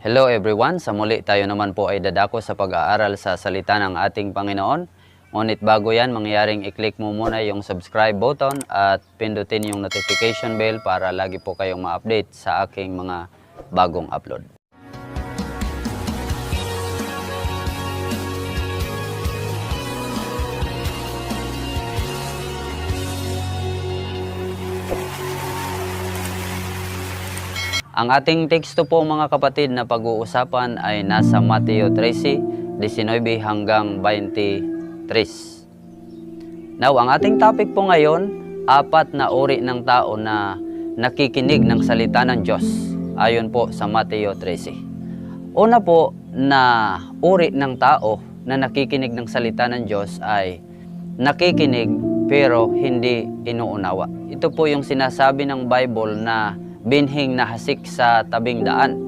Hello everyone, sa muli tayo naman po ay dadako sa pag-aaral sa salita ng ating Panginoon. Ngunit bago yan, mangyaring i-click mo muna yung subscribe button at pindutin yung notification bell para lagi po kayong ma-update sa aking mga bagong upload. Ang ating teksto po mga kapatid na pag-uusapan ay nasa Mateo 13, 19 hanggang 23. Now, ang ating topic po ngayon, 4 na uri ng tao na nakikinig ng salita ng Diyos ayon po sa Mateo 13. Una po na uri ng tao na nakikinig ng salita ng Diyos ay nakikinig pero hindi inuunawa. Ito po yung sinasabi ng Bible na binhing nahasik sa tabing daan.